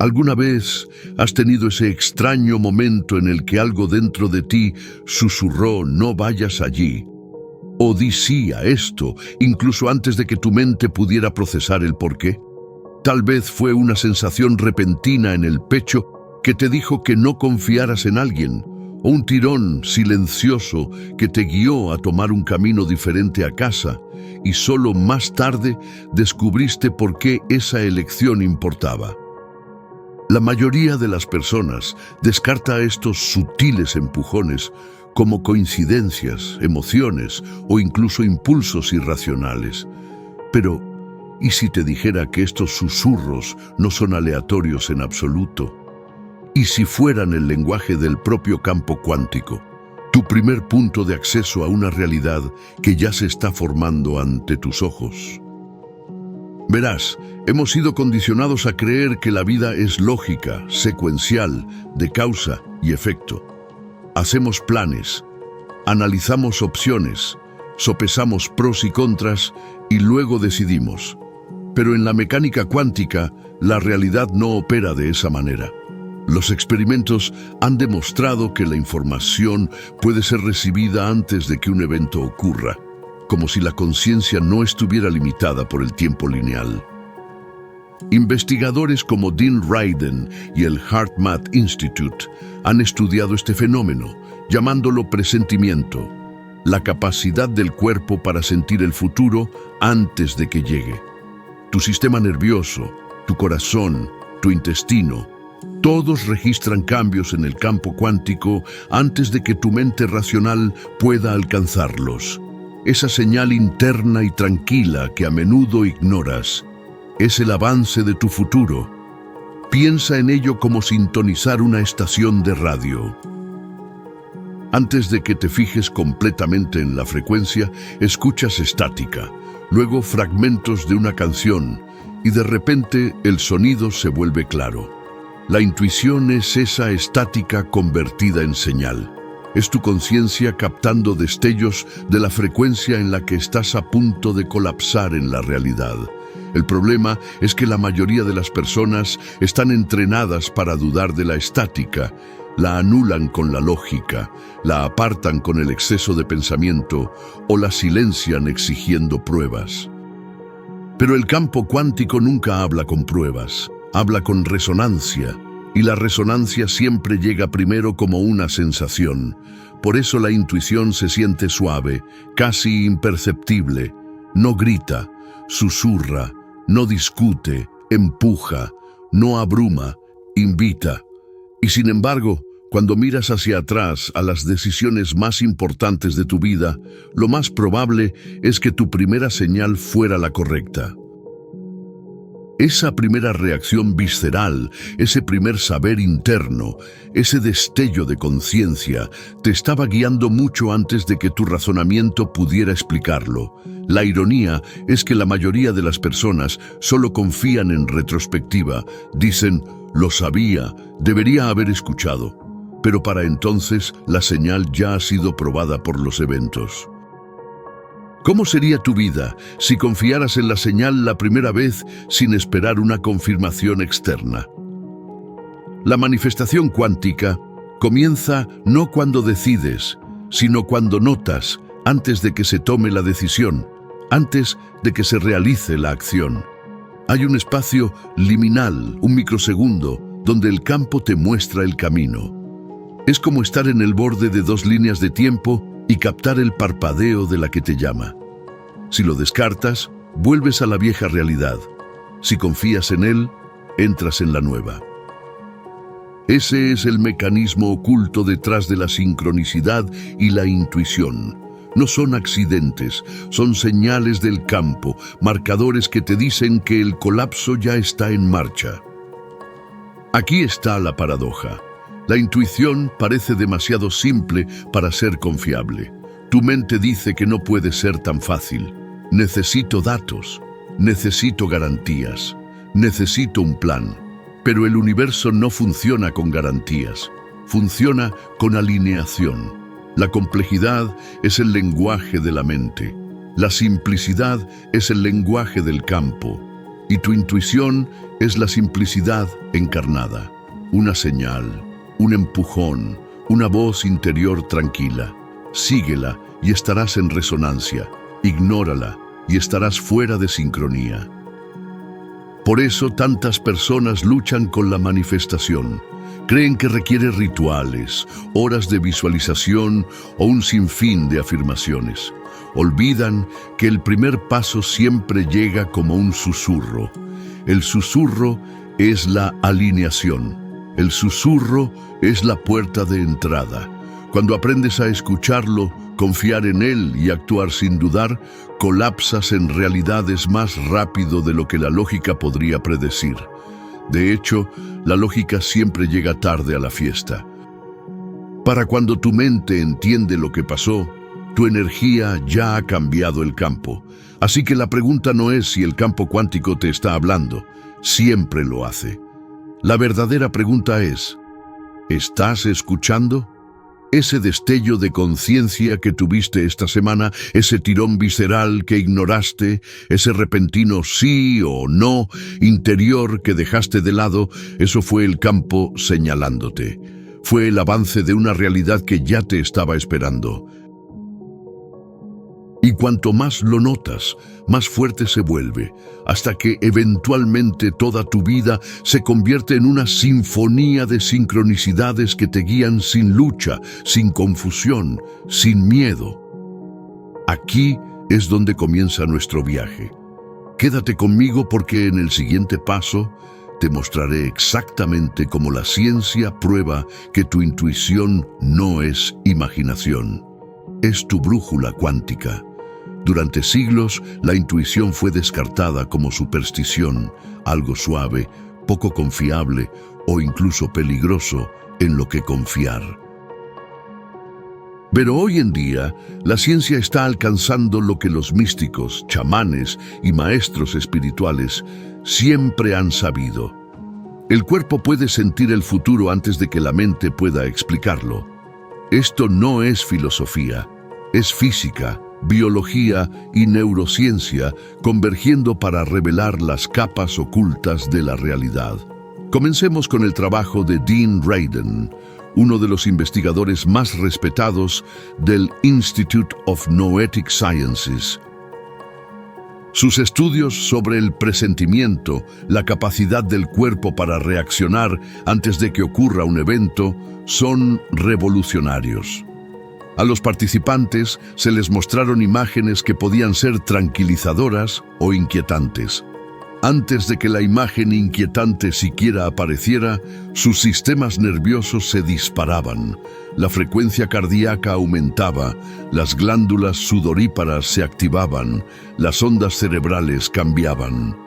¿Alguna vez has tenido ese extraño momento en el que algo dentro de ti susurró "no vayas allí"? O "di sí a esto", incluso antes de que tu mente pudiera procesar el porqué? Tal vez fue una sensación repentina en el pecho que te dijo que no confiaras en alguien, o un tirón silencioso que te guió a tomar un camino diferente a casa, y solo más tarde descubriste por qué esa elección importaba. La mayoría de las personas descarta estos sutiles empujones como coincidencias, emociones o incluso impulsos irracionales. Pero, ¿y si te dijera que estos susurros no son aleatorios en absoluto? ¿Y si fueran el lenguaje del propio campo cuántico, tu primer punto de acceso a una realidad que ya se está formando ante tus ojos? Verás, hemos sido condicionados a creer que la vida es lógica, secuencial, de causa y efecto. Hacemos planes, analizamos opciones, sopesamos pros y contras y luego decidimos. Pero en la mecánica cuántica, la realidad no opera de esa manera. Los experimentos han demostrado que la información puede ser recibida antes de que un evento ocurra, como si la conciencia no estuviera limitada por el tiempo lineal. Investigadores como Dean Radin y el HeartMath Institute han estudiado este fenómeno, llamándolo presentimiento, la capacidad del cuerpo para sentir el futuro antes de que llegue. Tu sistema nervioso, tu corazón, tu intestino, todos registran cambios en el campo cuántico antes de que tu mente racional pueda alcanzarlos. Esa señal interna y tranquila que a menudo ignoras es el avance de tu futuro. Piensa en ello como sintonizar una estación de radio. Antes de que te fijes completamente en la frecuencia, escuchas estática, luego fragmentos de una canción, y de repente el sonido se vuelve claro. La intuición es esa estática convertida en señal. Es tu conciencia captando destellos de la frecuencia en la que estás a punto de colapsar en la realidad. El problema es que la mayoría de las personas están entrenadas para dudar de la estática, la anulan con la lógica, la apartan con el exceso de pensamiento o la silencian exigiendo pruebas. Pero el campo cuántico nunca habla con pruebas, habla con resonancia. Y la resonancia siempre llega primero como una sensación. Por eso la intuición se siente suave, casi imperceptible. No grita, susurra, no discute, empuja, no abruma, invita. Y sin embargo, cuando miras hacia atrás a las decisiones más importantes de tu vida, lo más probable es que tu primera señal fuera la correcta. Esa primera reacción visceral, ese primer saber interno, ese destello de conciencia, te estaba guiando mucho antes de que tu razonamiento pudiera explicarlo. La ironía es que la mayoría de las personas solo confían en retrospectiva. Dicen, lo sabía, debería haber escuchado. Pero para entonces la señal ya ha sido probada por los eventos. ¿Cómo sería tu vida si confiaras en la señal la primera vez sin esperar una confirmación externa? La manifestación cuántica comienza no cuando decides, sino cuando notas, antes de que se tome la decisión, antes de que se realice la acción. Hay un espacio liminal, un microsegundo, donde el campo te muestra el camino. Es como estar en el borde de dos líneas de tiempo y captar el parpadeo de la que te llama. Si lo descartas, vuelves a la vieja realidad. Si confías en él, entras en la nueva. Ese es el mecanismo oculto detrás de la sincronicidad y la intuición. No son accidentes, son señales del campo, marcadores que te dicen que el colapso ya está en marcha. Aquí está la paradoja. La intuición parece demasiado simple para ser confiable. Tu mente dice que no puede ser tan fácil. Necesito datos, necesito garantías, necesito un plan. Pero el universo no funciona con garantías, funciona con alineación. La complejidad es el lenguaje de la mente, la simplicidad es el lenguaje del campo, y tu intuición es la simplicidad encarnada. Una señal, un empujón, una voz interior tranquila. Síguela y estarás en resonancia. Ignórala y estarás fuera de sincronía. Por eso tantas personas luchan con la manifestación. Creen que requiere rituales, horas de visualización o un sinfín de afirmaciones. Olvidan que el primer paso siempre llega como un susurro. El susurro es la alineación. El susurro es la puerta de entrada. Cuando aprendes a escucharlo, confiar en él y actuar sin dudar, colapsas en realidades más rápido de lo que la lógica podría predecir. De hecho, la lógica siempre llega tarde a la fiesta. Para cuando tu mente entiende lo que pasó, tu energía ya ha cambiado el campo. Así que la pregunta no es si el campo cuántico te está hablando, siempre lo hace. La verdadera pregunta es, ¿estás escuchando? Ese destello de conciencia que tuviste esta semana, ese tirón visceral que ignoraste, ese repentino sí o no interior que dejaste de lado, eso fue el campo señalándote. Fue el avance de una realidad que ya te estaba esperando. Y cuanto más lo notas, más fuerte se vuelve, hasta que eventualmente toda tu vida se convierte en una sinfonía de sincronicidades que te guían sin lucha, sin confusión, sin miedo. Aquí es donde comienza nuestro viaje. Quédate conmigo porque en el siguiente paso te mostraré exactamente cómo la ciencia prueba que tu intuición no es imaginación, es tu brújula cuántica. Durante siglos, la intuición fue descartada como superstición, algo suave, poco confiable o incluso peligroso en lo que confiar. Pero hoy en día, la ciencia está alcanzando lo que los místicos, chamanes y maestros espirituales siempre han sabido. El cuerpo puede sentir el futuro antes de que la mente pueda explicarlo. Esto no es filosofía, es física, biología y neurociencia convergiendo para revelar las capas ocultas de la realidad. Comencemos con el trabajo de Dean Radin, uno de los investigadores más respetados del Institute of Noetic Sciences. Sus estudios sobre el presentimiento, la capacidad del cuerpo para reaccionar antes de que ocurra un evento, son revolucionarios. A los participantes se les mostraron imágenes que podían ser tranquilizadoras o inquietantes. Antes de que la imagen inquietante siquiera apareciera, sus sistemas nerviosos se disparaban, la frecuencia cardíaca aumentaba, las glándulas sudoríparas se activaban, las ondas cerebrales cambiaban.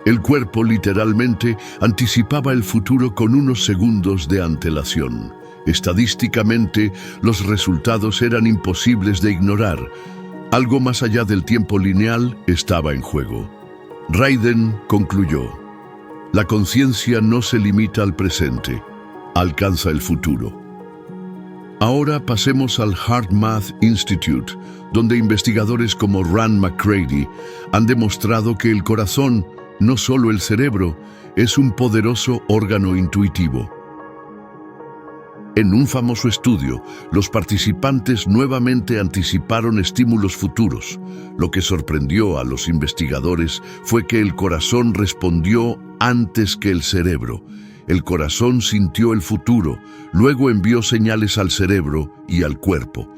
El cuerpo literalmente anticipaba el futuro con unos segundos de antelación. Estadísticamente, los resultados eran imposibles de ignorar. Algo más allá del tiempo lineal estaba en juego. Radin concluyó: la conciencia no se limita al presente, alcanza el futuro. Ahora pasemos al HeartMath Institute, donde investigadores como Rand McCready han demostrado que el corazón, no solo el cerebro, es un poderoso órgano intuitivo. En un famoso estudio, los participantes nuevamente anticiparon estímulos futuros. Lo que sorprendió a los investigadores fue que el corazón respondió antes que el cerebro. El corazón sintió el futuro, luego envió señales al cerebro y al cuerpo.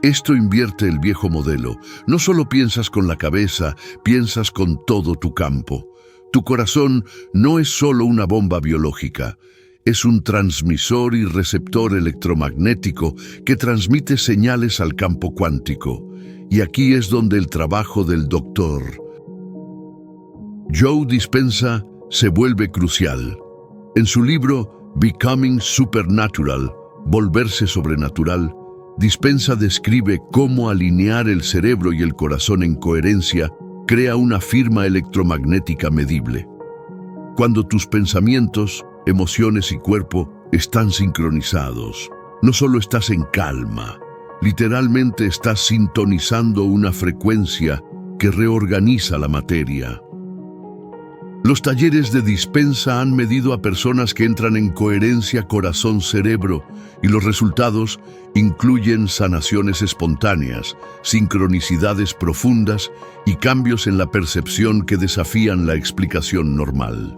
Esto invierte el viejo modelo. No solo piensas con la cabeza, piensas con todo tu campo. Tu corazón no es solo una bomba biológica. Es un transmisor y receptor electromagnético que transmite señales al campo cuántico. Y aquí es donde el trabajo del Dr. Joe Dispenza se vuelve crucial. En su libro Becoming Supernatural, Volverse Sobrenatural, Dispenza describe cómo alinear el cerebro y el corazón en coherencia crea una firma electromagnética medible. Cuando tus pensamientos, emociones y cuerpo están sincronizados, no solo estás en calma, literalmente estás sintonizando una frecuencia que reorganiza la materia. Los talleres de dispensa han medido a personas que entran en coherencia corazón-cerebro y los resultados incluyen sanaciones espontáneas, sincronicidades profundas y cambios en la percepción que desafían la explicación normal.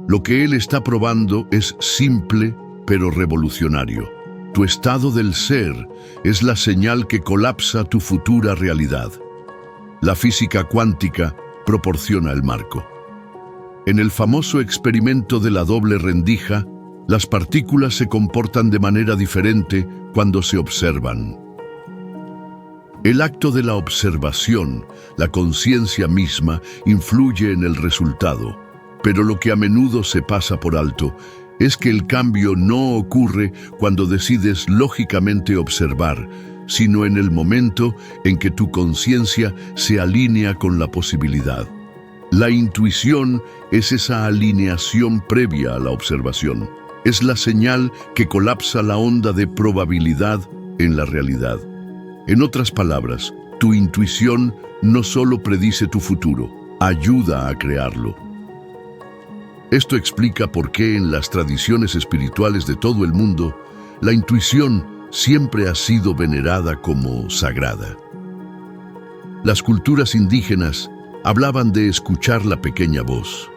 Lo que él está probando es simple pero revolucionario. Tu estado del ser es la señal que colapsa tu futura realidad. La física cuántica proporciona el marco. En el famoso experimento de la doble rendija, las partículas se comportan de manera diferente cuando se observan. El acto de la observación, la conciencia misma, influye en el resultado, pero lo que a menudo se pasa por alto es que el cambio no ocurre cuando decides lógicamente observar, sino en el momento en que tu conciencia se alinea con la posibilidad. La intuición es esa alineación previa a la observación. Es la señal que colapsa la onda de probabilidad en la realidad. En otras palabras, tu intuición no solo predice tu futuro, ayuda a crearlo. Esto explica por qué en las tradiciones espirituales de todo el mundo, la intuición siempre ha sido venerada como sagrada. Las culturas indígenas hablaban de escuchar la pequeña voz.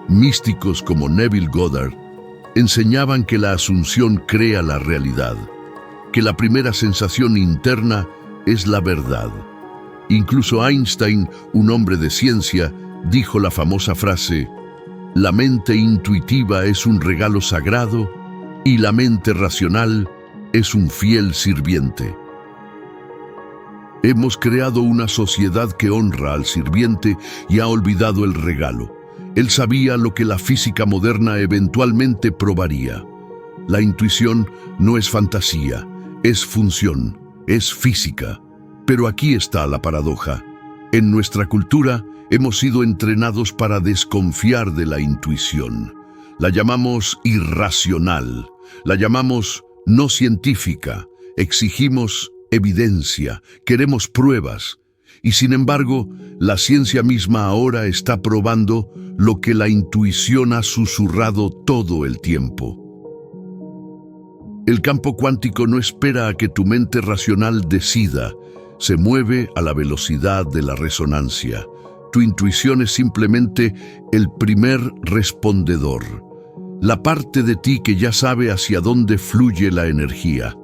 Místicos como Neville Goddard enseñaban que la asunción crea la realidad, que la primera sensación interna es la verdad. Incluso Einstein, un hombre de ciencia, dijo la famosa frase: "La mente intuitiva es un regalo sagrado y la mente racional es un fiel sirviente". Hemos creado una sociedad que honra al sirviente y ha olvidado el regalo. Él sabía lo que la física moderna eventualmente probaría. La intuición no es fantasía, es función, es física. Pero aquí está la paradoja. En nuestra cultura hemos sido entrenados para desconfiar de la intuición. La llamamos irracional, la llamamos no científica, exigimos evidencia, queremos pruebas. Y sin embargo, la ciencia misma ahora está probando lo que la intuición ha susurrado todo el tiempo. El campo cuántico no espera a que tu mente racional decida, se mueve a la velocidad de la resonancia. Tu intuición es simplemente el primer respondedor, la parte de ti que ya sabe hacia dónde fluye la energía.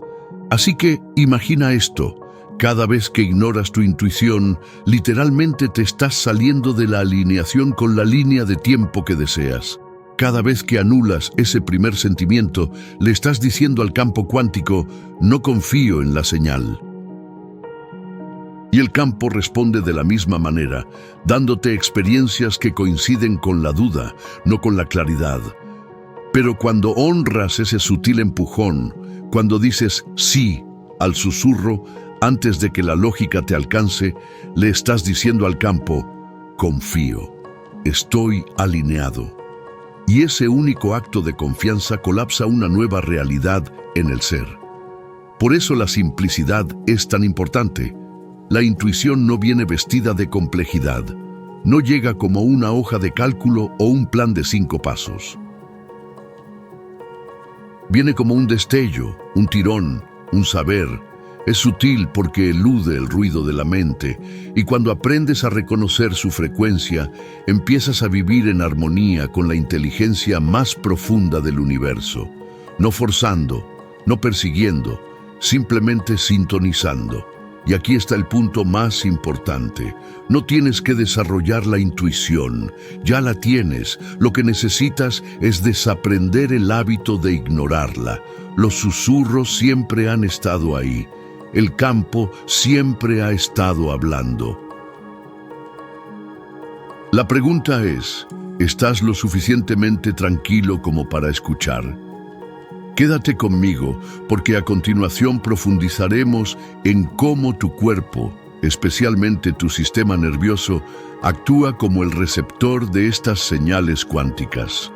Así que imagina esto: cada vez que ignoras tu intuición, literalmente te estás saliendo de la alineación con la línea de tiempo que deseas. Cada vez que anulas ese primer sentimiento, le estás diciendo al campo cuántico: no confío en la señal. Y el campo responde de la misma manera, dándote experiencias que coinciden con la duda, no con la claridad. Pero cuando honras ese sutil empujón, cuando dices sí al susurro antes de que la lógica te alcance, le estás diciendo al campo: confío, estoy alineado. Y ese único acto de confianza colapsa una nueva realidad en el ser. Por eso la simplicidad es tan importante. La intuición no viene vestida de complejidad. No llega como una hoja de cálculo o un plan de 5 pasos. Viene como un destello, un tirón, un saber. Es sutil porque elude el ruido de la mente, y cuando aprendes a reconocer su frecuencia, empiezas a vivir en armonía con la inteligencia más profunda del universo. No forzando, no persiguiendo, simplemente sintonizando. Y aquí está el punto más importante. No tienes que desarrollar la intuición, ya la tienes. Lo que necesitas es desaprender el hábito de ignorarla. Los susurros siempre han estado ahí. El campo siempre ha estado hablando. La pregunta es: ¿estás lo suficientemente tranquilo como para escuchar? Quédate conmigo, porque a continuación profundizaremos en cómo tu cuerpo, especialmente tu sistema nervioso, actúa como el receptor de estas señales cuánticas.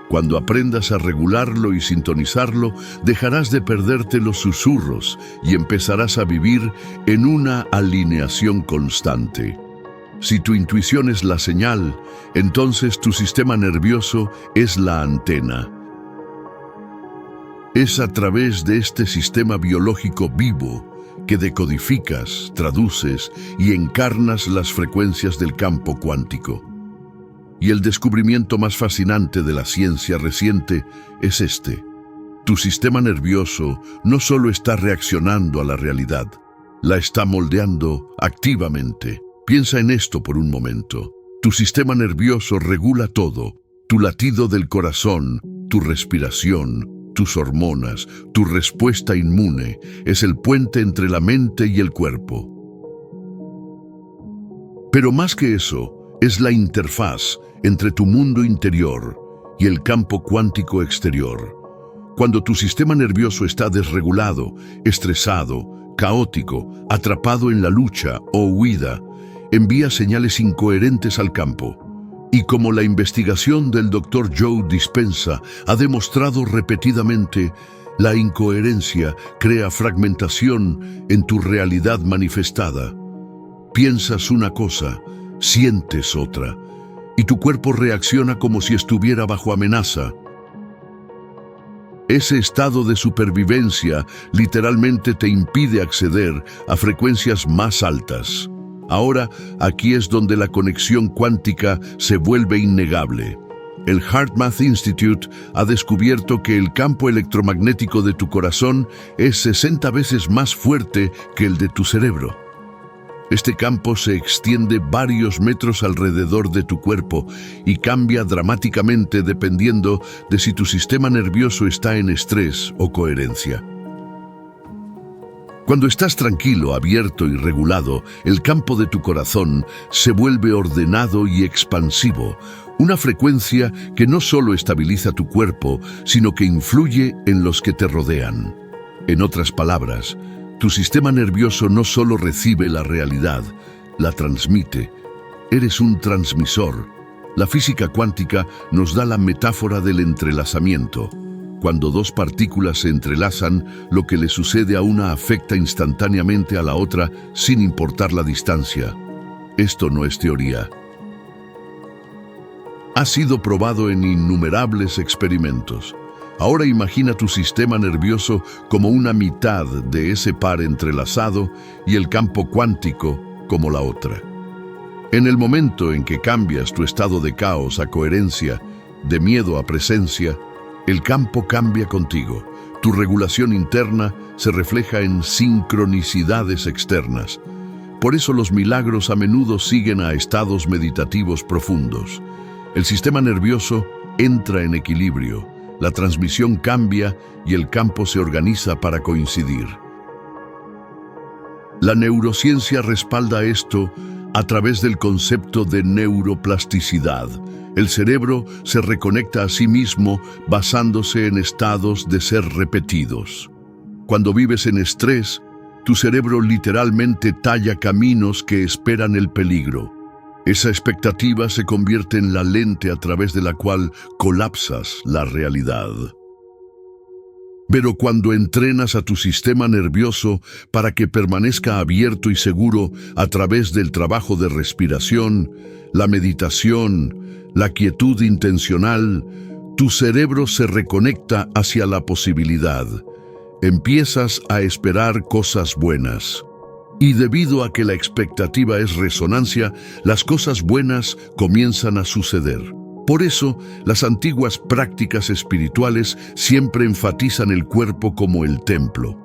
Cuando aprendas a regularlo y sintonizarlo, dejarás de perderte los susurros y empezarás a vivir en una alineación constante. Si tu intuición es la señal, entonces tu sistema nervioso es la antena. Es a través de este sistema biológico vivo que decodificas, traduces y encarnas las frecuencias del campo cuántico. Y el descubrimiento más fascinante de la ciencia reciente es este. Tu sistema nervioso no solo está reaccionando a la realidad, la está moldeando activamente. Piensa en esto por un momento. Tu sistema nervioso regula todo: tu latido del corazón, tu respiración, tus hormonas, tu respuesta inmune. Es el puente entre la mente y el cuerpo. Pero más que eso, es la interfaz entre tu mundo interior y el campo cuántico exterior. Cuando tu sistema nervioso está desregulado, estresado, caótico, atrapado en la lucha o huida, envía señales incoherentes al campo. Y como la investigación del Dr. Joe Dispenza ha demostrado repetidamente, la incoherencia crea fragmentación en tu realidad manifestada. Piensas una cosa, sientes otra, y tu cuerpo reacciona como si estuviera bajo amenaza. Ese estado de supervivencia literalmente te impide acceder a frecuencias más altas. Ahora, aquí es donde la conexión cuántica se vuelve innegable. El HeartMath Institute ha descubierto que el campo electromagnético de tu corazón es 60 veces más fuerte que el de tu cerebro. Este campo se extiende varios metros alrededor de tu cuerpo y cambia dramáticamente dependiendo de si tu sistema nervioso está en estrés o coherencia. Cuando estás tranquilo, abierto y regulado, el campo de tu corazón se vuelve ordenado y expansivo, una frecuencia que no solo estabiliza tu cuerpo, sino que influye en los que te rodean. En otras palabras, tu sistema nervioso no solo recibe la realidad, la transmite. Eres un transmisor. La física cuántica nos da la metáfora del entrelazamiento. Cuando dos partículas se entrelazan, lo que le sucede a una afecta instantáneamente a la otra sin importar la distancia. Esto no es teoría. Ha sido probado en innumerables experimentos. Ahora imagina tu sistema nervioso como una mitad de ese par entrelazado y el campo cuántico como la otra. En el momento en que cambias tu estado de caos a coherencia, de miedo a presencia, el campo cambia contigo. Tu regulación interna se refleja en sincronicidades externas. Por eso los milagros a menudo siguen a estados meditativos profundos. El sistema nervioso entra en equilibrio. La transmisión cambia y el campo se organiza para coincidir. La neurociencia respalda esto a través del concepto de neuroplasticidad. El cerebro se reconecta a sí mismo basándose en estados de ser repetidos. Cuando vives en estrés, tu cerebro literalmente talla caminos que esperan el peligro. Esa expectativa se convierte en la lente a través de la cual colapsas la realidad. Pero cuando entrenas a tu sistema nervioso para que permanezca abierto y seguro a través del trabajo de respiración, la meditación, la quietud intencional, tu cerebro se reconecta hacia la posibilidad. Empiezas a esperar cosas buenas. Y debido a que la expectativa es resonancia, las cosas buenas comienzan a suceder. Por eso, las antiguas prácticas espirituales siempre enfatizan el cuerpo como el templo.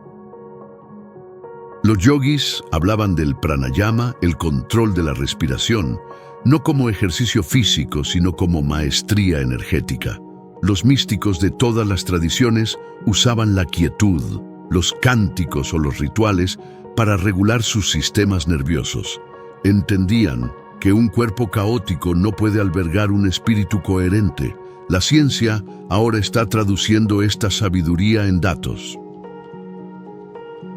Los yogis hablaban del pranayama, el control de la respiración, no como ejercicio físico, sino como maestría energética. Los místicos de todas las tradiciones usaban la quietud, los cánticos o los rituales para regular sus sistemas nerviosos. Entendían que un cuerpo caótico no puede albergar un espíritu coherente. La ciencia ahora está traduciendo esta sabiduría en datos.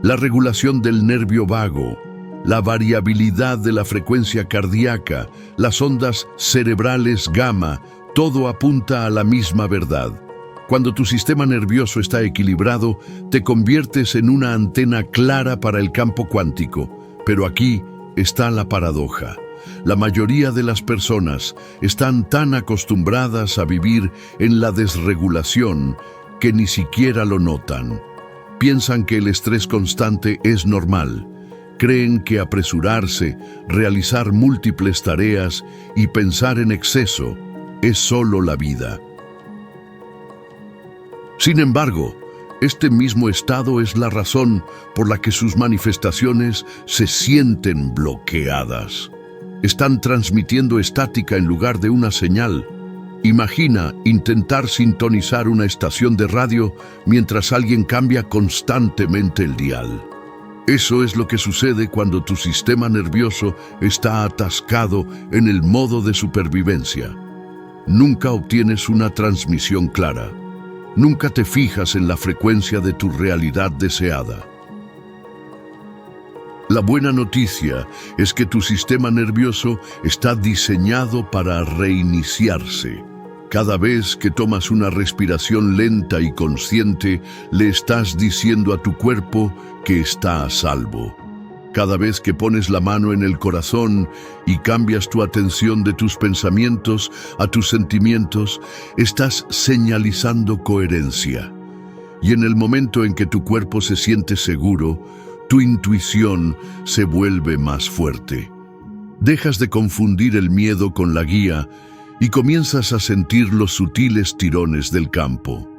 La regulación del nervio vago, la variabilidad de la frecuencia cardíaca, las ondas cerebrales gamma, todo apunta a la misma verdad. Cuando tu sistema nervioso está equilibrado, te conviertes en una antena clara para el campo cuántico. Pero aquí está la paradoja. la mayoría de las personas están tan acostumbradas a vivir en la desregulación que ni siquiera lo notan. Piensan que el estrés constante es normal. Creen que apresurarse, realizar múltiples tareas y pensar en exceso es solo la vida. Sin embargo, este mismo estado es la razón por la que sus manifestaciones se sienten bloqueadas. Están transmitiendo estática en lugar de una señal. Imagina intentar sintonizar una estación de radio mientras alguien cambia constantemente el dial. Eso es lo que sucede cuando tu sistema nervioso está atascado en el modo de supervivencia. Nunca obtienes una transmisión clara. Nunca te fijas en la frecuencia de tu realidad deseada. La buena noticia es que tu sistema nervioso está diseñado para reiniciarse. Cada vez que tomas una respiración lenta y consciente, le estás diciendo a tu cuerpo que está a salvo. Cada vez que pones la mano en el corazón y cambias tu atención de tus pensamientos a tus sentimientos, estás señalizando coherencia. Y en el momento en que tu cuerpo se siente seguro, tu intuición se vuelve más fuerte. Dejas de confundir el miedo con la guía y comienzas a sentir los sutiles tirones del campo.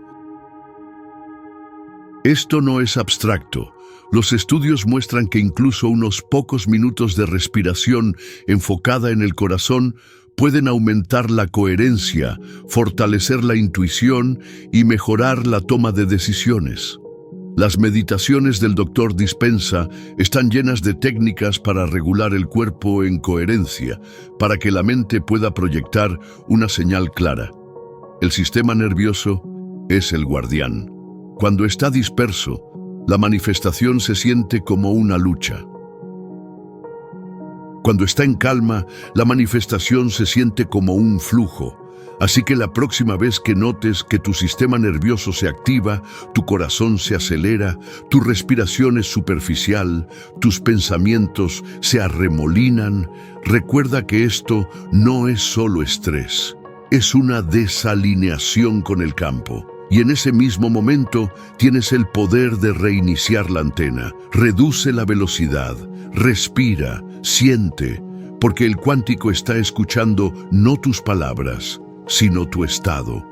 Esto no es abstracto. Los estudios muestran que incluso unos pocos minutos de respiración enfocada en el corazón pueden aumentar la coherencia, fortalecer la intuición y mejorar la toma de decisiones. Las meditaciones del Dr. Dispenza están llenas de técnicas para regular el cuerpo en coherencia, para que la mente pueda proyectar una señal clara. El sistema nervioso es el guardián. Cuando está disperso, la manifestación se siente como una lucha. Cuando está en calma, la manifestación se siente como un flujo. Así que la próxima vez que notes que tu sistema nervioso se activa, tu corazón se acelera, tu respiración es superficial, tus pensamientos se arremolinan, recuerda que esto no es solo estrés, es una desalineación con el campo. Y en ese mismo momento tienes el poder de reiniciar la antena. Reduce la velocidad, respira, siente, porque el cuántico está escuchando no tus palabras, sino tu estado.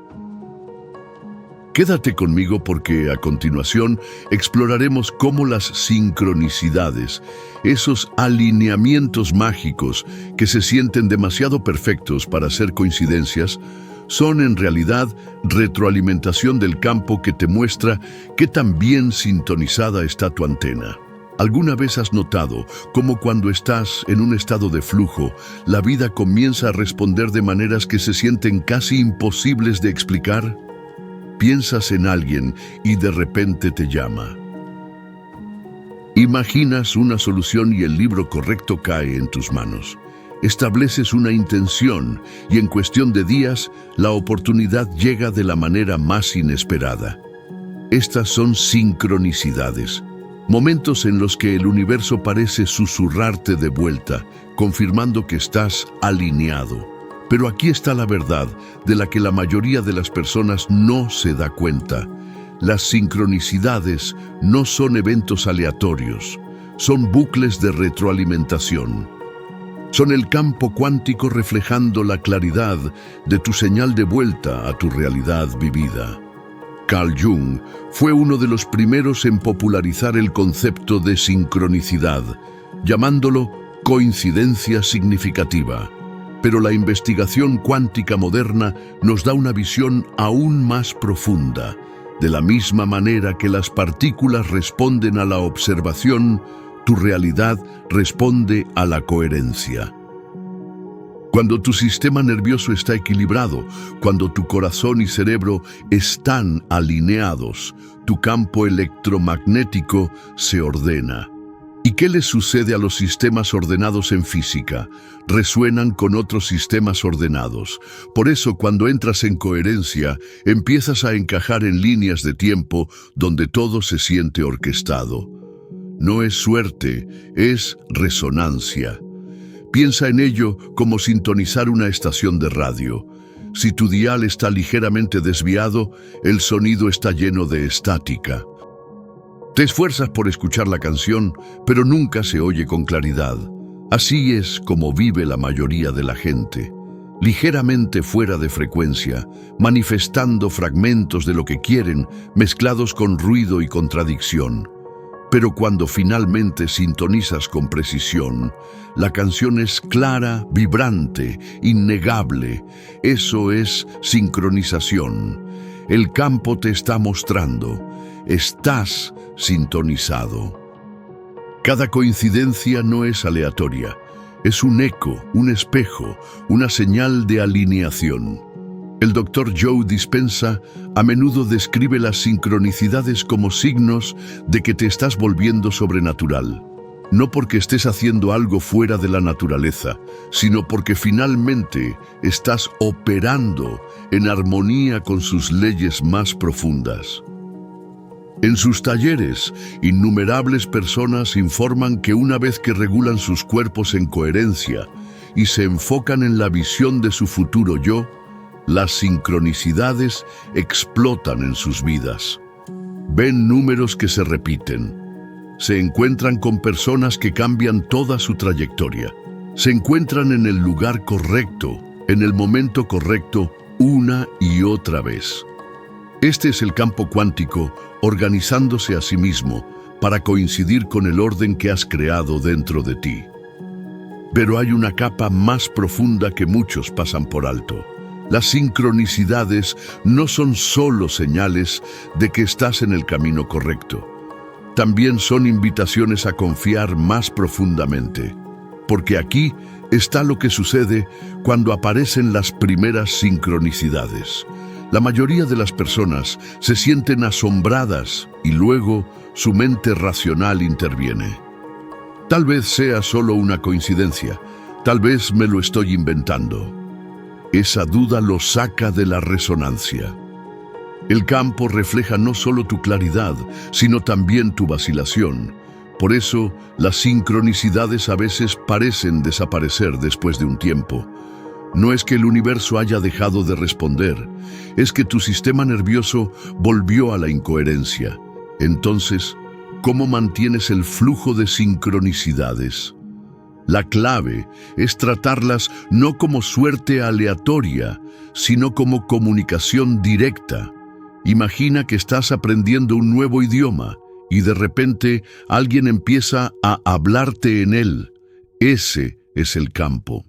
Quédate conmigo porque a continuación exploraremos cómo las sincronicidades, esos alineamientos mágicos que se sienten demasiado perfectos para ser coincidencias, son en realidad retroalimentación del campo que te muestra qué tan bien sintonizada está tu antena. ¿Alguna vez has notado cómo cuando estás en un estado de flujo, la vida comienza a responder de maneras que se sienten casi imposibles de explicar? Piensas en alguien y de repente te llama. Imaginas una solución y el libro correcto cae en tus manos. Estableces una intención y en cuestión de días, la oportunidad llega de la manera más inesperada. Estas son sincronicidades. Momentos en los que el universo parece susurrarte de vuelta, confirmando que estás alineado. Pero aquí está la verdad, de la que la mayoría de las personas no se da cuenta. Las sincronicidades no son eventos aleatorios, son bucles de retroalimentación. Son el campo cuántico reflejando la claridad de tu señal de vuelta a tu realidad vivida. Carl Jung fue uno de los primeros en popularizar el concepto de sincronicidad, llamándolo coincidencia significativa. Pero la investigación cuántica moderna nos da una visión aún más profunda. De la misma manera que las partículas responden a la observación, tu realidad responde a la coherencia. Cuando tu sistema nervioso está equilibrado, cuando tu corazón y cerebro están alineados, tu campo electromagnético se ordena. ¿Y qué les sucede a los sistemas ordenados en física? Resuenan con otros sistemas ordenados. Por eso, cuando entras en coherencia, empiezas a encajar en líneas de tiempo donde todo se siente orquestado. No es suerte, es resonancia. Piensa en ello como sintonizar una estación de radio. Si tu dial está ligeramente desviado, el sonido está lleno de estática. Te esfuerzas por escuchar la canción, pero nunca se oye con claridad. Así es como vive la mayoría de la gente, ligeramente fuera de frecuencia, manifestando fragmentos de lo que quieren, mezclados con ruido y contradicción. Pero cuando finalmente sintonizas con precisión, la canción es clara, vibrante, innegable. Eso es sincronización. El campo te está mostrando. Estás sintonizado. Cada coincidencia no es aleatoria. Es un eco, un espejo, una señal de alineación. El Dr. Joe Dispenza a menudo describe las sincronicidades como signos de que te estás volviendo sobrenatural. No porque estés haciendo algo fuera de la naturaleza, sino porque finalmente estás operando en armonía con sus leyes más profundas. En sus talleres, innumerables personas informan que una vez que regulan sus cuerpos en coherencia y se enfocan en la visión de su futuro yo, las sincronicidades explotan en sus vidas. Ven números que se repiten. Se encuentran con personas que cambian toda su trayectoria. Se encuentran en el lugar correcto, en el momento correcto, una y otra vez. Este es el campo cuántico organizándose a sí mismo para coincidir con el orden que has creado dentro de ti. Pero hay una capa más profunda que muchos pasan por alto. Las sincronicidades no son solo señales de que estás en el camino correcto. También son invitaciones a confiar más profundamente. Porque aquí está lo que sucede cuando aparecen las primeras sincronicidades. La mayoría de las personas se sienten asombradas y luego su mente racional interviene. Tal vez sea solo una coincidencia, tal vez me lo estoy inventando. Esa duda lo saca de la resonancia. El campo refleja no solo tu claridad, sino también tu vacilación. Por eso, las sincronicidades a veces parecen desaparecer después de un tiempo. No es que el universo haya dejado de responder, es que tu sistema nervioso volvió a la incoherencia. Entonces, ¿cómo mantienes el flujo de sincronicidades? La clave es tratarlas no como suerte aleatoria, sino como comunicación directa. Imagina que estás aprendiendo un nuevo idioma y de repente alguien empieza a hablarte en él. Ese es el campo.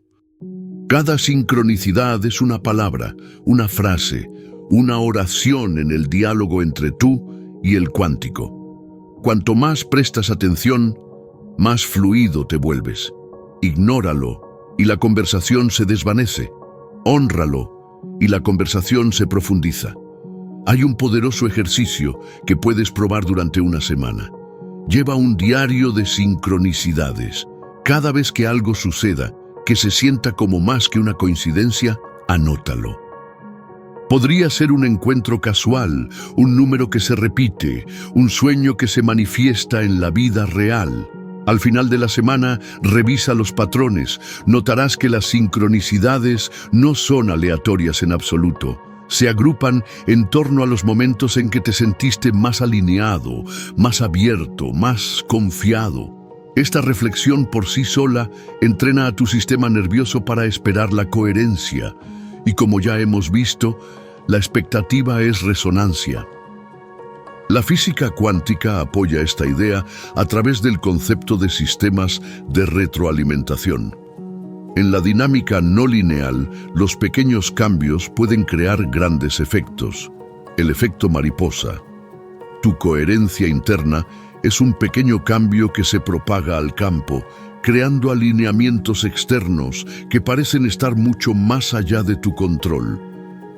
Cada sincronicidad es una palabra, una frase, una oración en el diálogo entre tú y el cuántico. Cuanto más prestas atención, más fluido te vuelves. Ignóralo y la conversación se desvanece. Hónralo y la conversación se profundiza. Hay un poderoso ejercicio que puedes probar durante una semana. Lleva un diario de sincronicidades. Cada vez que algo suceda, que se sienta como más que una coincidencia, anótalo. Podría ser un encuentro casual, un número que se repite, un sueño que se manifiesta en la vida real. Al final de la semana, revisa los patrones. Notarás que las sincronicidades no son aleatorias en absoluto. Se agrupan en torno a los momentos en que te sentiste más alineado, más abierto, más confiado. Esta reflexión por sí sola entrena a tu sistema nervioso para esperar la coherencia. Y como ya hemos visto, la expectativa es resonancia. La física cuántica apoya esta idea a través del concepto de sistemas de retroalimentación. En la dinámica no lineal, los pequeños cambios pueden crear grandes efectos. El efecto mariposa. Tu coherencia interna es un pequeño cambio que se propaga al campo, creando alineamientos externos que parecen estar mucho más allá de tu control.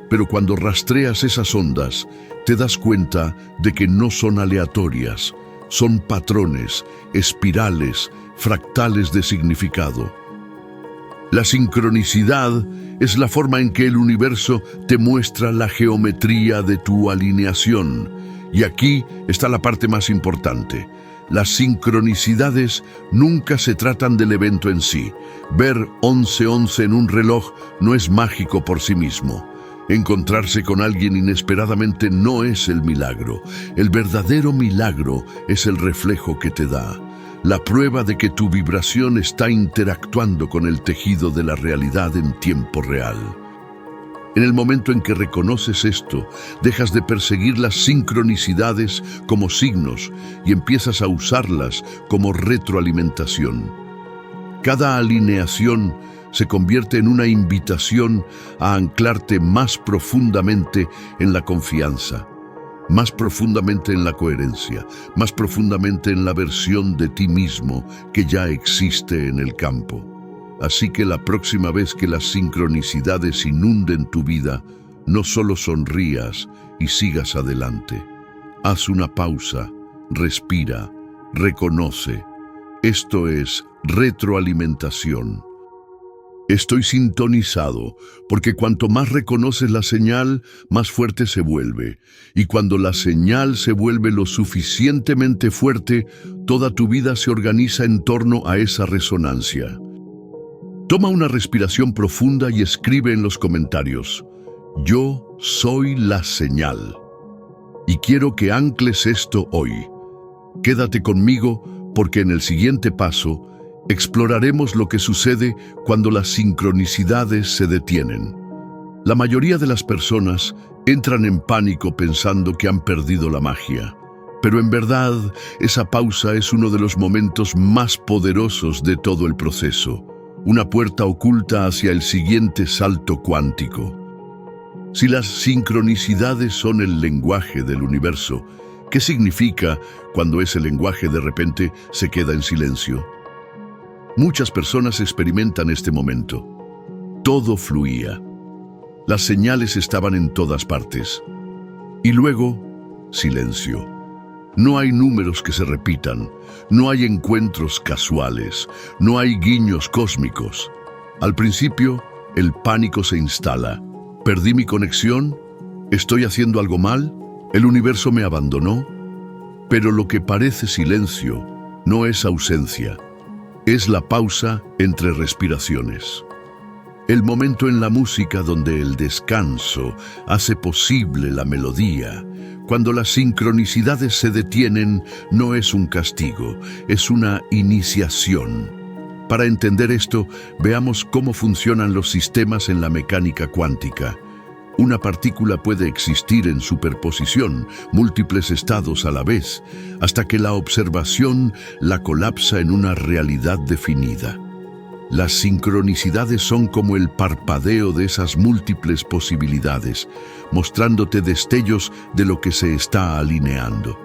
Pero cuando rastreas esas ondas, te das cuenta de que no son aleatorias, son patrones, espirales, fractales de significado. La sincronicidad es la forma en que el universo te muestra la geometría de tu alineación. Y aquí está la parte más importante. Las sincronicidades nunca se tratan del evento en sí. Ver 11:11 en un reloj no es mágico por sí mismo. Encontrarse con alguien inesperadamente no es el milagro. El verdadero milagro es el reflejo que te da, la prueba de que tu vibración está interactuando con el tejido de la realidad en tiempo real. En el momento en que reconoces esto, dejas de perseguir las sincronicidades como signos y empiezas a usarlas como retroalimentación. Cada alineación se convierte en una invitación a anclarte más profundamente en la confianza, más profundamente en la coherencia, más profundamente en la versión de ti mismo que ya existe en el campo. Así que la próxima vez que las sincronicidades inunden tu vida, no solo sonrías y sigas adelante. Haz una pausa, respira, reconoce. Esto es retroalimentación. Estoy sintonizado, porque cuanto más reconoces la señal, más fuerte se vuelve. Y cuando la señal se vuelve lo suficientemente fuerte, toda tu vida se organiza en torno a esa resonancia. Toma una respiración profunda y escribe en los comentarios: yo soy la señal. Y quiero que ancles esto hoy. Quédate conmigo, porque en el siguiente paso exploraremos lo que sucede cuando las sincronicidades se detienen. La mayoría de las personas entran en pánico pensando que han perdido la magia. Pero en verdad, esa pausa es uno de los momentos más poderosos de todo el proceso. Una puerta oculta hacia el siguiente salto cuántico. Si las sincronicidades son el lenguaje del universo, ¿qué significa cuando ese lenguaje de repente se queda en silencio? Muchas personas experimentan este momento. Todo fluía. Las señales estaban en todas partes. Y luego, silencio. No hay números que se repitan, no hay encuentros casuales, no hay guiños cósmicos. Al principio, el pánico se instala. ¿Perdí mi conexión? ¿Estoy haciendo algo mal? ¿El universo me abandonó? Pero lo que parece silencio no es ausencia, es la pausa entre respiraciones. El momento en la música donde el descanso hace posible la melodía. Cuando las sincronicidades se detienen, no es un castigo, es una iniciación. Para entender esto, veamos cómo funcionan los sistemas en la mecánica cuántica. Una partícula puede existir en superposición, múltiples estados a la vez, hasta que la observación la colapsa en una realidad definida. Las sincronicidades son como el parpadeo de esas múltiples posibilidades, mostrándote destellos de lo que se está alineando.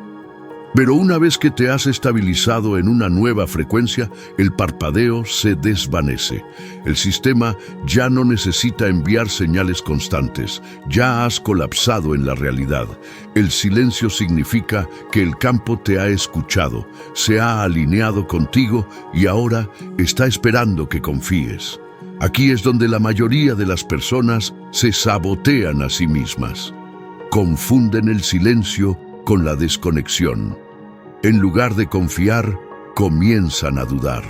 Pero una vez que te has estabilizado en una nueva frecuencia, el parpadeo se desvanece. El sistema ya no necesita enviar señales constantes, ya has colapsado en la realidad. El silencio significa que el campo te ha escuchado, se ha alineado contigo y ahora está esperando que confíes. Aquí es donde la mayoría de las personas se sabotean a sí mismas. Confunden el silencio con la desconexión. En lugar de confiar, comienzan a dudar.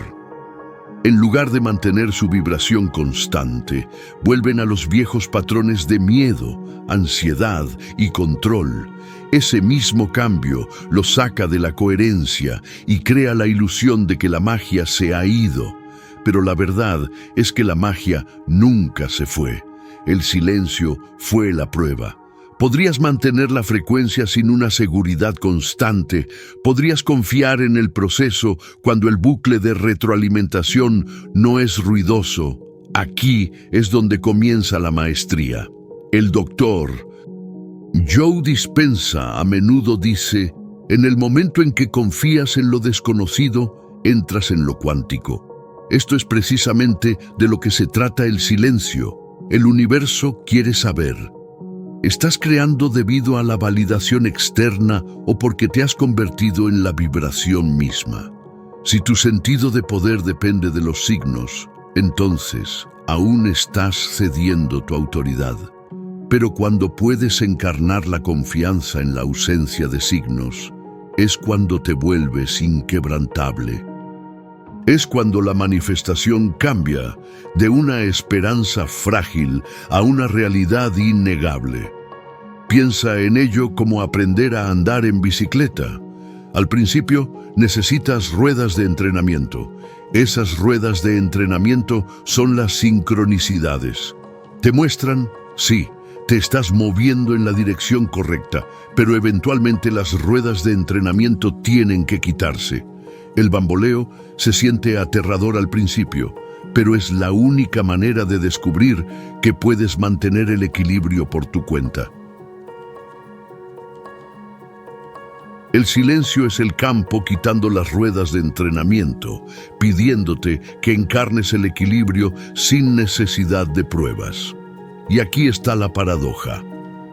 En lugar de mantener su vibración constante, vuelven a los viejos patrones de miedo, ansiedad y control. Ese mismo cambio los saca de la coherencia y crea la ilusión de que la magia se ha ido. Pero la verdad es que la magia nunca se fue. El silencio fue la prueba. Podrías mantener la frecuencia sin una seguridad constante. Podrías confiar en el proceso cuando el bucle de retroalimentación no es ruidoso. Aquí es donde comienza la maestría. El doctor Joe Dispenza a menudo dice: en el momento en que confías en lo desconocido, entras en lo cuántico. Esto es precisamente de lo que se trata el silencio. El universo quiere saber: ¿estás creando debido a la validación externa o porque te has convertido en la vibración misma? Si tu sentido de poder depende de los signos, entonces aún estás cediendo tu autoridad. Pero cuando puedes encarnar la confianza en la ausencia de signos, es cuando te vuelves inquebrantable. Es cuando la manifestación cambia de una esperanza frágil a una realidad innegable. Piensa en ello como aprender a andar en bicicleta. Al principio necesitas ruedas de entrenamiento. Esas ruedas de entrenamiento son las sincronicidades. Te muestran, sí, te estás moviendo en la dirección correcta, pero eventualmente las ruedas de entrenamiento tienen que quitarse. El bamboleo se siente aterrador al principio, pero es la única manera de descubrir que puedes mantener el equilibrio por tu cuenta. El silencio es el campo quitando las ruedas de entrenamiento, pidiéndote que encarnes el equilibrio sin necesidad de pruebas. Y aquí está la paradoja.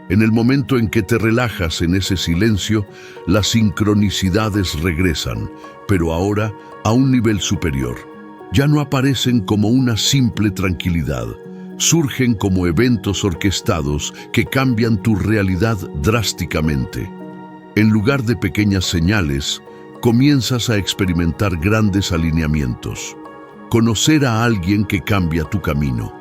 En el momento en que te relajas en ese silencio, las sincronicidades regresan, pero ahora a un nivel superior. Ya no aparecen como una simple tranquilidad, surgen como eventos orquestados que cambian tu realidad drásticamente. En lugar de pequeñas señales, comienzas a experimentar grandes alineamientos. Conocer a alguien que cambia tu camino.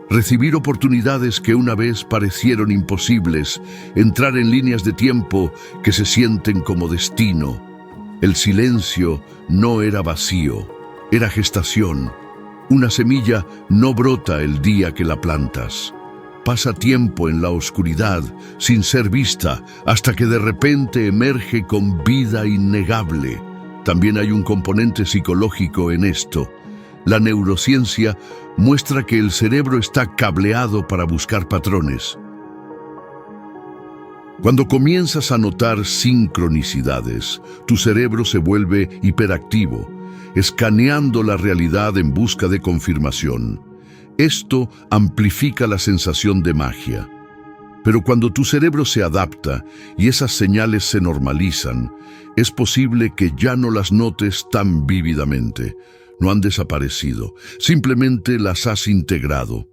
Recibir oportunidades que una vez parecieron imposibles, entrar en líneas de tiempo que se sienten como destino. El silencio no era vacío, era gestación. Una semilla no brota el día que la plantas. Pasa tiempo en la oscuridad, sin ser vista, hasta que de repente emerge con vida innegable. También hay un componente psicológico en esto. La neurociencia muestra que el cerebro está cableado para buscar patrones. Cuando comienzas a notar sincronicidades, tu cerebro se vuelve hiperactivo, escaneando la realidad en busca de confirmación. Esto amplifica la sensación de magia. Pero cuando tu cerebro se adapta y esas señales se normalizan, es posible que ya no las notes tan vívidamente. No han desaparecido, simplemente las has integrado.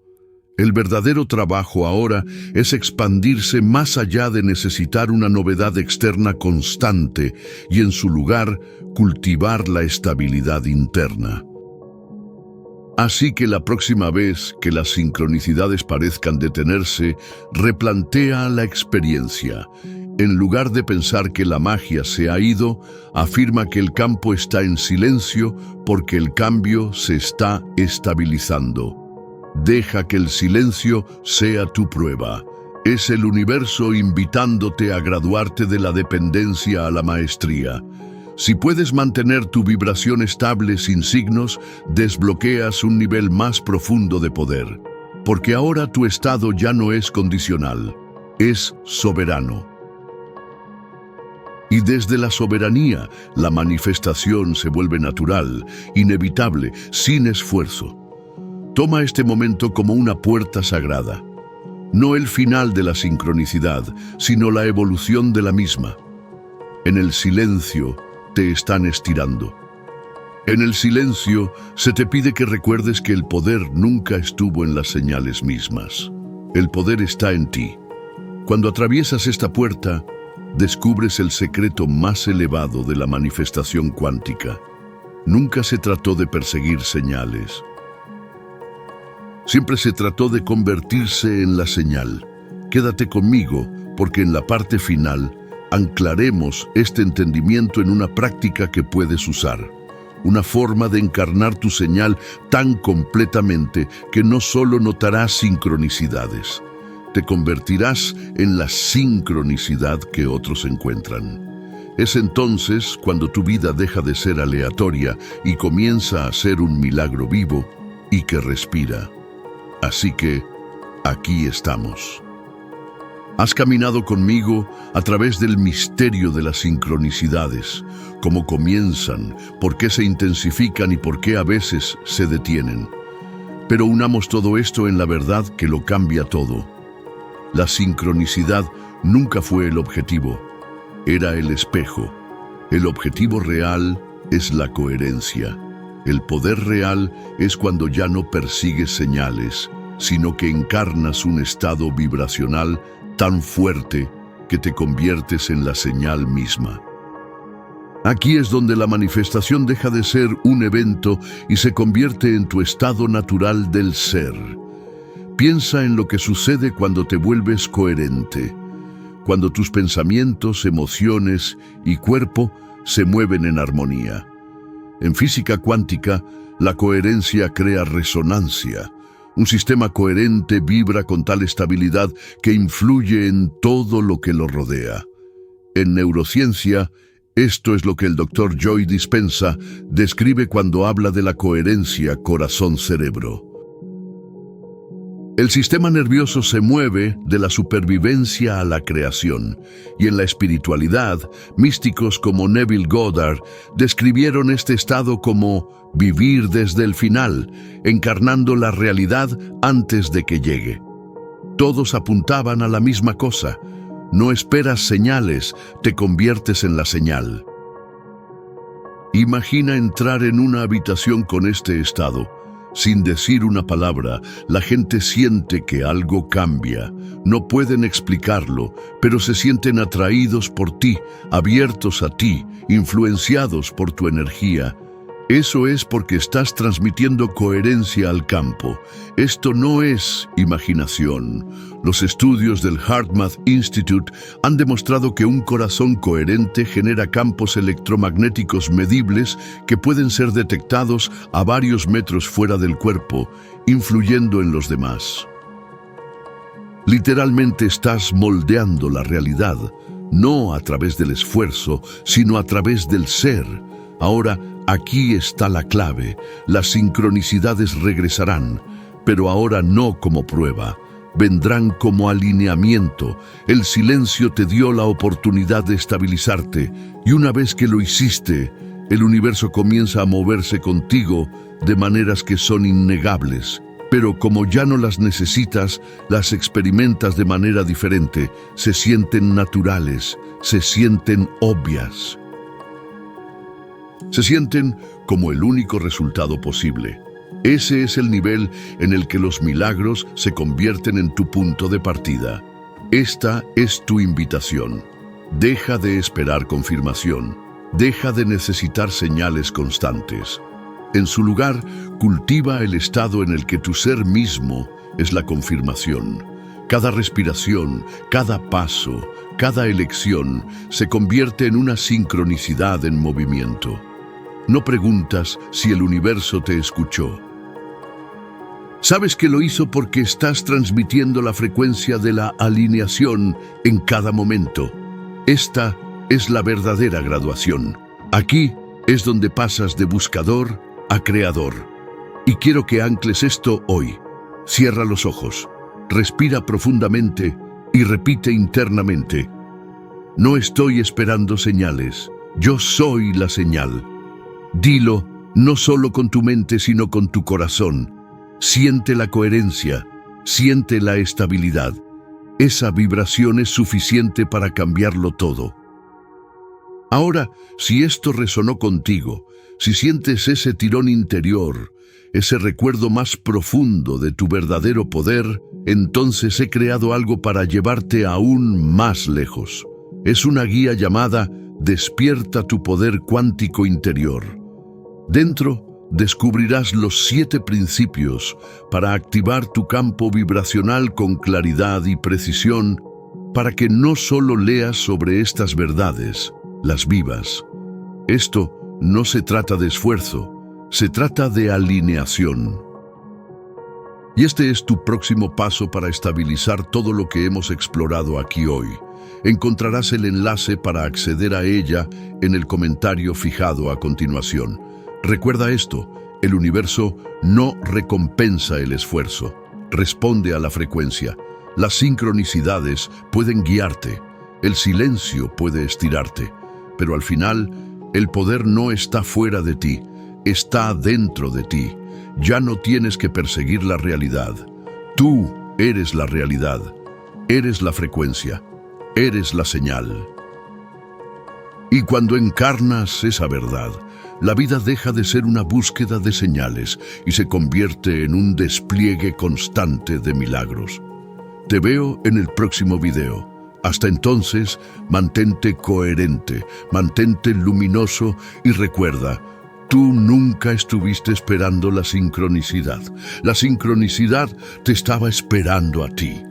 El verdadero trabajo ahora es expandirse más allá de necesitar una novedad externa constante y en su lugar cultivar la estabilidad interna. Así que la próxima vez que las sincronicidades parezcan detenerse, replantea la experiencia. En lugar de pensar que la magia se ha ido, afirma que el campo está en silencio porque el cambio se está estabilizando. Deja que el silencio sea tu prueba. Es el universo invitándote a graduarte de la dependencia a la maestría. Si puedes mantener tu vibración estable sin signos, desbloqueas un nivel más profundo de poder. Porque ahora tu estado ya no es condicional, es soberano. Y desde la soberanía, la manifestación se vuelve natural, inevitable, sin esfuerzo. Toma este momento como una puerta sagrada. No el final de la sincronicidad, sino la evolución de la misma. En el silencio te están estirando. En el silencio se te pide que recuerdes que el poder nunca estuvo en las señales mismas. El poder está en ti. Cuando atraviesas esta puerta, descubres el secreto más elevado de la manifestación cuántica. Nunca se trató de perseguir señales. Siempre se trató de convertirse en la señal. Quédate conmigo, porque en la parte final anclaremos este entendimiento en una práctica que puedes usar. Una forma de encarnar tu señal tan completamente que no solo notarás sincronicidades, te convertirás en la sincronicidad que otros encuentran. Es entonces cuando tu vida deja de ser aleatoria y comienza a ser un milagro vivo y que respira. Así que, aquí estamos. Has caminado conmigo a través del misterio de las sincronicidades, cómo comienzan, por qué se intensifican y por qué a veces se detienen. Pero unamos todo esto en la verdad que lo cambia todo. La sincronicidad nunca fue el objetivo, era el espejo. El objetivo real es la coherencia. El poder real es cuando ya no persigues señales, sino que encarnas un estado vibracional tan fuerte que te conviertes en la señal misma. Aquí es donde la manifestación deja de ser un evento y se convierte en tu estado natural del ser. Piensa en lo que sucede cuando te vuelves coherente, cuando tus pensamientos, emociones y cuerpo se mueven en armonía. En física cuántica, la coherencia crea resonancia. Un sistema coherente vibra con tal estabilidad que influye en todo lo que lo rodea. En neurociencia, esto es lo que el Dr. Joe Dispenza describe cuando habla de la coherencia corazón-cerebro. El sistema nervioso se mueve de la supervivencia a la creación, y en la espiritualidad, místicos como Neville Goddard describieron este estado como vivir desde el final, encarnando la realidad antes de que llegue. Todos apuntaban a la misma cosa: no esperas señales, te conviertes en la señal. Imagina entrar en una habitación con este estado. Sin decir una palabra, la gente siente que algo cambia. No pueden explicarlo, pero se sienten atraídos por ti, abiertos a ti, influenciados por tu energía. Eso es porque estás transmitiendo coherencia al campo. Esto no es imaginación. Los estudios del HeartMath Institute han demostrado que un corazón coherente genera campos electromagnéticos medibles que pueden ser detectados a varios metros fuera del cuerpo, influyendo en los demás. Literalmente estás moldeando la realidad, no a través del esfuerzo, sino a través del ser. Ahora, aquí está la clave. Las sincronicidades regresarán, pero ahora no como prueba. Vendrán como alineamiento. El silencio te dio la oportunidad de estabilizarte, y una vez que lo hiciste, el universo comienza a moverse contigo de maneras que son innegables. Pero como ya no las necesitas, las experimentas de manera diferente. Se sienten naturales, se sienten obvias. Se sienten como el único resultado posible. Ese es el nivel en el que los milagros se convierten en tu punto de partida. Esta es tu invitación. Deja de esperar confirmación. Deja de necesitar señales constantes. En su lugar, cultiva el estado en el que tu ser mismo es la confirmación. Cada respiración, cada paso, cada elección se convierte en una sincronicidad en movimiento. No preguntas si el universo te escuchó. Sabes que lo hizo porque estás transmitiendo la frecuencia de la alineación en cada momento. Esta es la verdadera graduación. Aquí es donde pasas de buscador a creador. Y quiero que ancles esto hoy. Cierra los ojos, respira profundamente y repite internamente: no estoy esperando señales, yo soy la señal. Dilo, no solo con tu mente, sino con tu corazón. Siente la coherencia, siente la estabilidad. Esa vibración es suficiente para cambiarlo todo. Ahora, si esto resonó contigo, si sientes ese tirón interior, ese recuerdo más profundo de tu verdadero poder, entonces he creado algo para llevarte aún más lejos. Es una guía llamada Despierta tu poder cuántico interior. Dentro descubrirás los 7 principios para activar tu campo vibracional con claridad y precisión, para que no solo leas sobre estas verdades, las vivas. Esto no se trata de esfuerzo, se trata de alineación. Y este es tu próximo paso para estabilizar todo lo que hemos explorado aquí hoy. Encontrarás el enlace para acceder a ella en el comentario fijado a continuación. Recuerda esto: el universo no recompensa el esfuerzo, responde a la frecuencia. Las sincronicidades pueden guiarte, el silencio puede estirarte, pero al final, el poder no está fuera de ti, está dentro de ti. Ya no tienes que perseguir la realidad. Tú eres la realidad, eres la frecuencia, eres la señal. Y cuando encarnas esa verdad, la vida deja de ser una búsqueda de señales y se convierte en un despliegue constante de milagros. Te veo en el próximo video. Hasta entonces, mantente coherente, mantente luminoso y recuerda, tú nunca estuviste esperando la sincronicidad. La sincronicidad te estaba esperando a ti.